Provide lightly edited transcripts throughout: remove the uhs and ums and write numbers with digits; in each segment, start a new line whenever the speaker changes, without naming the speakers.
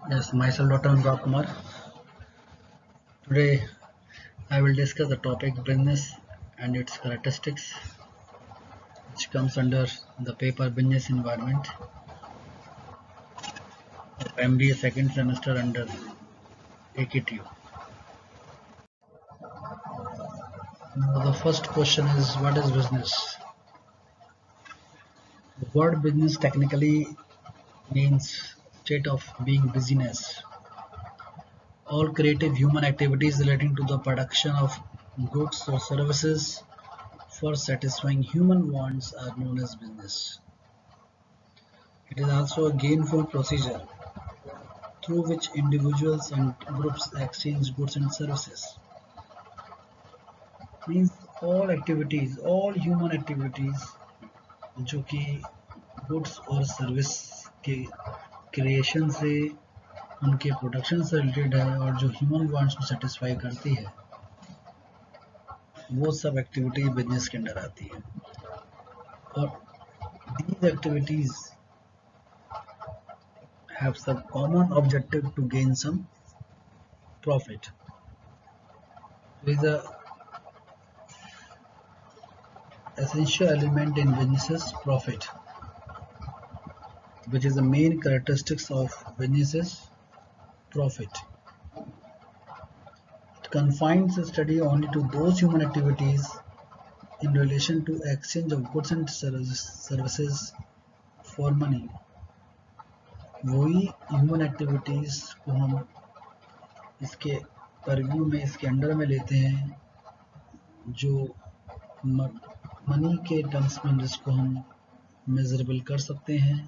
Yes, myself Dr. Anurag Kumar. Today I will discuss the topic business and its characteristics, which comes under the paper Business Environment of MBA second semester under AKTU. Now the first question is, what is business? The word business technically means state of being busyness. All creative human activities relating to the production of goods or services for satisfying human wants are known as business. It is also a gainful procedure through which individuals and groups exchange goods and services. Means all human activities जो कि goods और service के creation से उनके production से related है और जो human wants को satisfy करती है वो सब activity business के अंदर आती है और these activities have some common objective to gain some profit. There is a essential element in businesses profit, which is the main characteristics of businesses profit. It confines the study only to those human activities in relation to exchange of goods and services for money. वही human activities को हम इसके purview में इसके under में लेते हैं जो मनी के टर्म्स में जिसको हम मेजरेबल कर सकते हैं.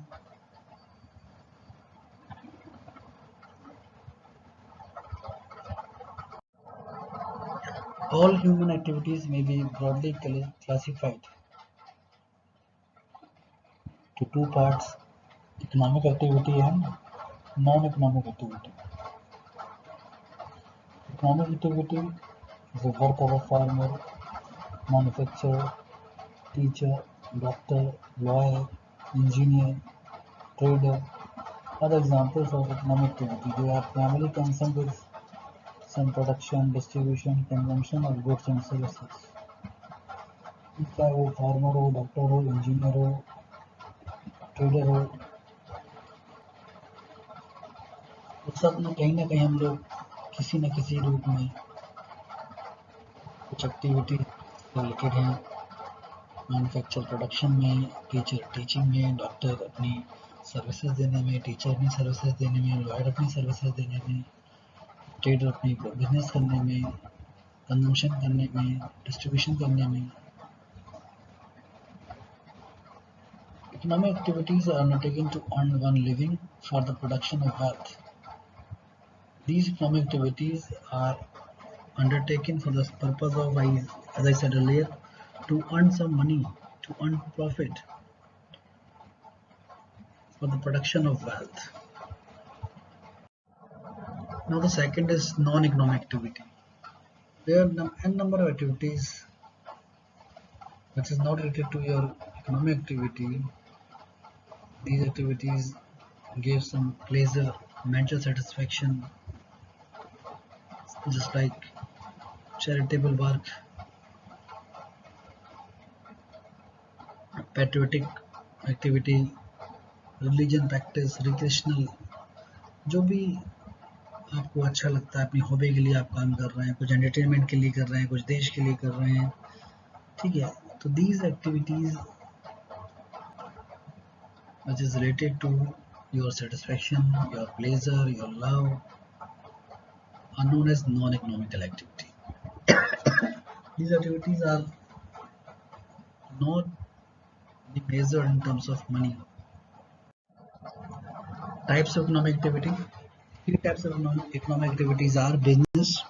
All human activities may be broadly classified to two parts: economic activity and non-economic activity. Economic activity is the work of a farmer, manufacturer, teacher, doctor, lawyer, engineer, trader. Other examples of economic activity, they are primarily concerned with some production, distribution, consumption of goods and services. चाहे वो farmer हो, doctor हो, engineer हो, trader हो, उस सब में कहीं ना कहीं हम लोग किसी न किसी रूप में कुछ एक्टिविटी रिलेटेड हैं. मैन्युफैक्चर प्रोडक्शन में, टीचर टीचिंग में, डॉक्टर अपनी सर्विसेज देने में, टीचर अपनी सर्विसेज देने में, लॉयर अपनी सर्विसेज देने में, ट्रेडर अपनी बिजनेस करने में, कंजम्पशन करने में, डिस्ट्रीब्यूशन करने में. Economic activities are undertaken to earn one living for the production of wealth. These economic activities are undertaken for the purpose of, as I said earlier, to earn some money, to earn profit for the production of wealth. Now the second is non-economic activity. There are n number of activities which is not related to your economic activity. These activities give some pleasure, mental satisfaction, just like charitable work, patriotic activity, religion practice, recreational. जो भी आपको अच्छा लगता है, अपनी hobby के लिए आप काम कर रहे हैं, कुछ एंटरटेनमेंट के लिए कर रहे हैं, कुछ देश के लिए कर रहे हैं, ठीक है. तो these activities which is related to your satisfaction, your pleasure, your love are known as non-economical activity. These activities are not measured in terms of money. Types of economic activity. Three types of economic activities are business,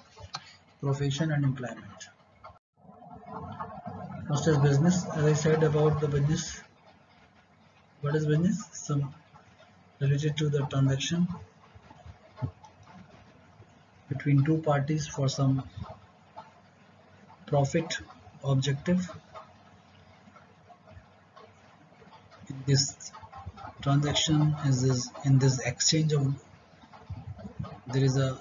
profession and employment. First is business. As I said about the business, what is business? Some related to the transaction between two parties for some profit objective. In this transaction is in this exchange of there is a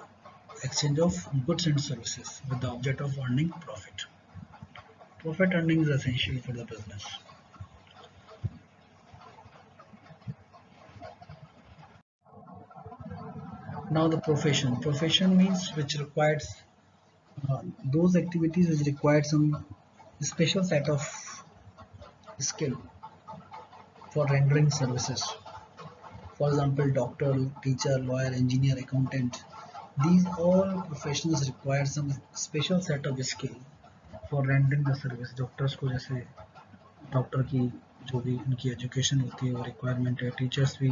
exchange of goods and services with the object of earning profit. Profit earning is essential for the business. Now the profession. Profession means which requires those activities which require some special set of skill for rendering services. For example, doctor, teacher, lawyer, engineer, accountant. These all professions require some special set of skill for rendering the service. Doctors को जैसे doctor की जो भी उनकी education होती है वो requirement है, टीचर्स भी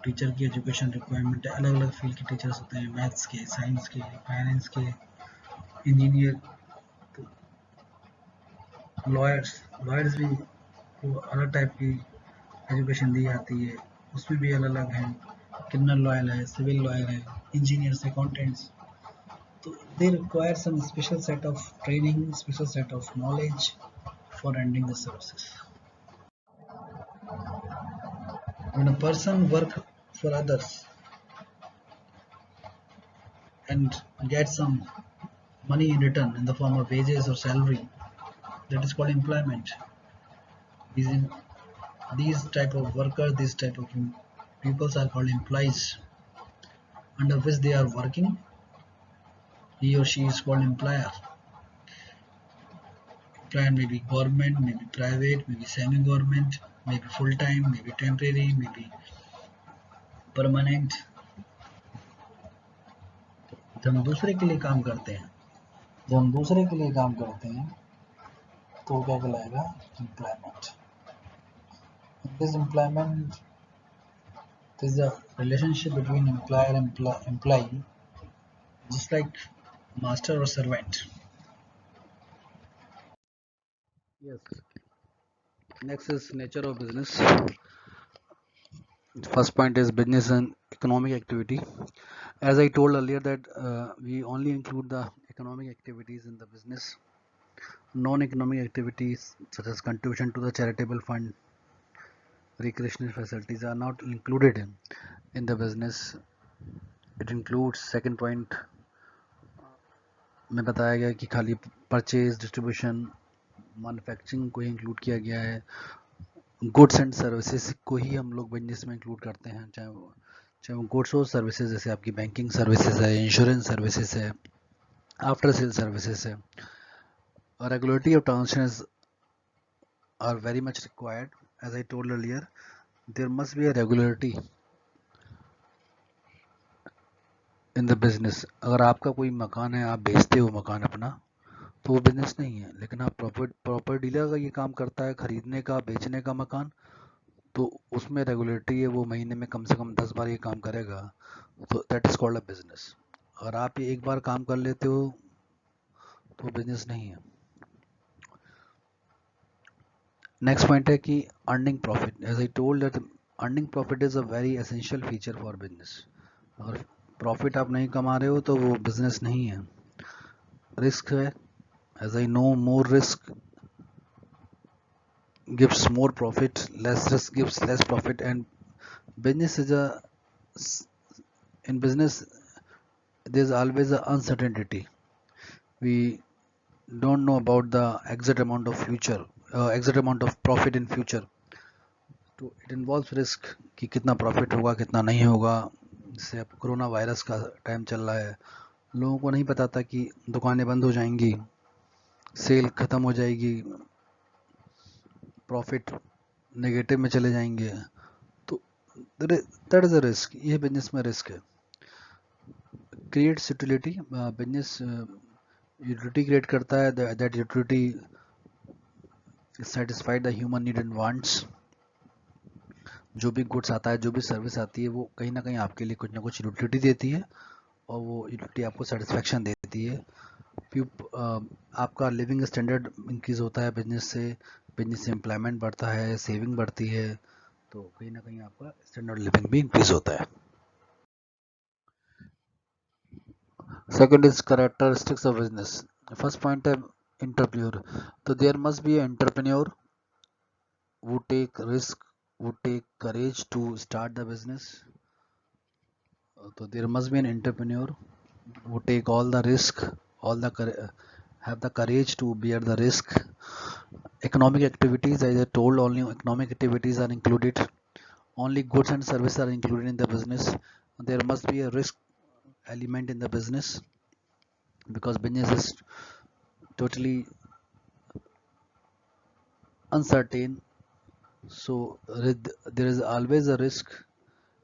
टीचर की एजुकेशन रिक्वायरमेंट है, अलग अलग फील्ड के टीचर्स होते हैं, मैथ्स के, साइंस के, फाइनेंस के, इंजीनियर, लॉयर्स लॉयर्स भी को अलग टाइप की एजुकेशन दी जाती है, उसमें भी अलग अलग हैं, क्रिमिनल लॉयर है, सिविल लॉयर है, engineers, accountants. So they require some special set of training, special set of knowledge for rendering the services. When a person work for others and get some money in return in the form of wages or salary, that is called employment. These, these type of workers, these type of people are called employees, under which they are working. He or she is called employer. Employer may be government, may be private, may be semi-government, may be full-time, may be temporary, may be permanent. जब हम दूसरे के लिए काम करते हैं तो क्या कहलाएगा? Employment. This employment is a relationship between employer and employee, just like master or servant. Yes. Next is nature of business. First point is business and economic activity. As I told earlier that we only include the economic activities in the business. Non-economic activities such as contribution to the charitable fund, recreational facilities are not included in the business. It includes second point में बताया गया कि खाली purchase, distribution, manufacturing को ही include किया गया है. Goods and services को ही हम लोग बिजनेस में इंक्लूड करते हैं, चाहे वो गुड्स और सर्विसेज जैसे आपकी बैंकिंग सर्विसेज है, इंश्योरेंस सर्विसेज है, आफ्टर सेल सर्विसेज है. Regulatory of transactions are very much required. As I told earlier, there must be a regularity in the business. अगर आपका कोई मकान है, आप बेचते हो मकान अपना, तो वो बिजनेस नहीं है. लेकिन आप प्रॉपर डीलर का ये काम करता है, खरीदने का, बेचने का मकान, तो उसमें रेगुलेटरी है, वो महीने में कम से कम 10 बार ये काम करेगा, तो that is called a business. अगर आप ये एक बार काम कर लेते हो तो बिजनेस नहीं है. नेक्स्ट पॉइंट है कि earning profit. As I told that earning profit is a very essential feature for business. अगर प्रॉफिट आप नहीं कमा रहे हो तो वो बिजनेस नहीं है. रिस्क है. As I know, more risk gives more profit, less risk gives less profit, and business is a in business there's always a uncertainty. We don't know about the exact amount of exact amount of profit in future. तो it involves risk कि कितना profit होगा, कितना नहीं होगा. जैसे अब corona virus का टाइम चल रहा है, लोगों को नहीं पता था कि दुकानें बंद हो जाएंगी, सेल खत्म हो जाएगी, प्रॉफिट नेगेटिव में चले जाएंगे. तो दैट इज अ रिस्क. ये बिजनेस में रिस्क है. Creates utility. Business utility create करता है. That utility satisfy the human need and wants. जो भी गुड्स आता है, जो भी सर्विस आती है, वो कहीं ना कहीं आपके लिए कुछ ना कुछ यूटिलिटी देती है, और वो यूटिलिटी आपको सेटिस्फेक्शन देती है. आपका लिविंग स्टैंडर्ड इंक्रीज होता है बिजनेस से एम्प्लॉयमेंट बढ़ता है, सेविंग बढ़ती है, तो कहीं ना कहीं आपका स्टैंडर्ड लिविंग भी इंक्रीज होता है. Second is characteristics of business. First point है entrepreneur. तो there must be an entrepreneur who take risk, who take courage to start the business.
So there must be an entrepreneur who take all the risk, all the have the courage to bear the risk. Economic activities, as I told, only economic activities are included. Only goods and services are included in the business. There must be a risk element in the business because business is totally uncertain. So there is always a risk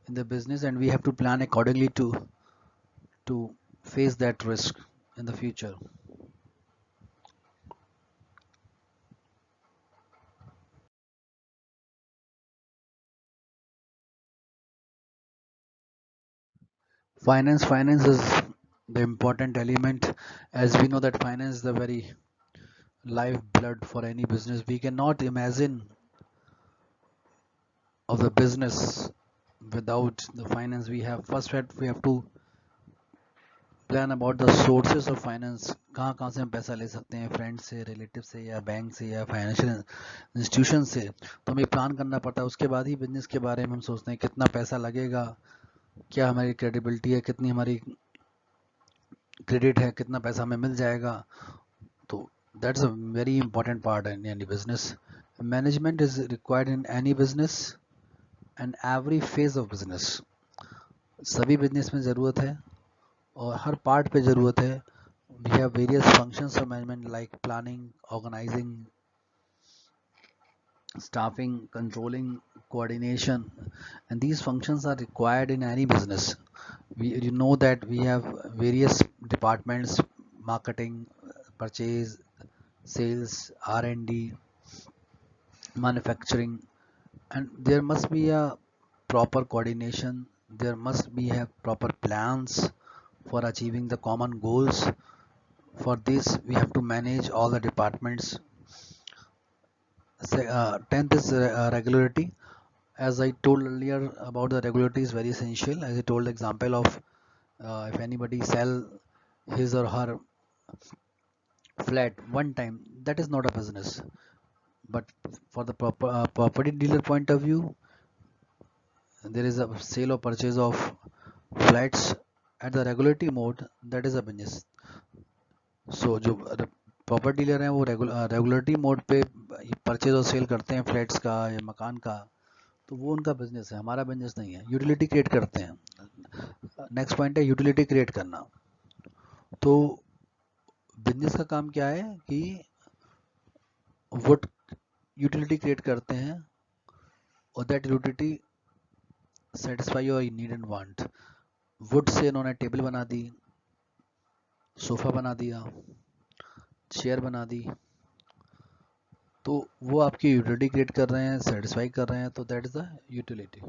in the business, and we have to plan accordingly to face that risk in the future. Finance is the important element, as we know that finance is the very lifeblood for any business. We cannot imagine of the business without the finance. We have to plan about the sources of finance, कहाँ कहाँ से हम पैसा ले सकते हैं, friend से, relative से, या बैंक से, या फाइनेंशियल इंस्टीट्यूशन से. तो हमें प्लान करना पड़ता है. उसके बाद ही बिजनेस के बारे में हम सोचते हैं कितना पैसा लगेगा, क्या हमारी क्रेडिबिलिटी है, कितनी हमारी क्रेडिट है, कितना पैसा हमें मिल जाएगा. तो that's a very important part in any business. Management is required in any business and every phase of business. सभी बिजनेस में ज़रूरत है और हर पार्ट पे ज़रूरत है. We have various functions of management like planning, organizing, staffing, controlling, coordination, and these functions are required in any business. You know that we have various departments: marketing, purchase, sales, R&D, manufacturing, and there must be a proper coordination. There must be have proper plans for achieving the common goals. For this, we have to manage all the departments. 10th is regularity. As I told earlier about the regularity is very essential. As I told the example of if anybody sell his or her flat one time, that is not a business. But for the property dealer point of view, there is a sale or purchase of flats at the regularity mode, that is a business. सो जो property dealer हैं वो regulatory mode पे purchase और cell करते हैं flats का या मकान का, तो वो उनका बिजनेस है, हमारा बिजनेस नहीं है. यूटिलिटी क्रिएट करते हैं. नेक्स्ट पॉइंट है यूटिलिटी क्रिएट करना. तो बिजनेस का काम क्या है कि वो यूटिलिटी क्रिएट करते हैं और that utility satisfy your need and want. Would say इन्होंने टेबल बना दी, सोफा बना दिया, चेयर बना दी, तो वो आपकी यूटिलिटी क्रिएट कर रहे हैं, सेटिस्फाई कर रहे हैं, तो दैट इज द यूटिलिटी.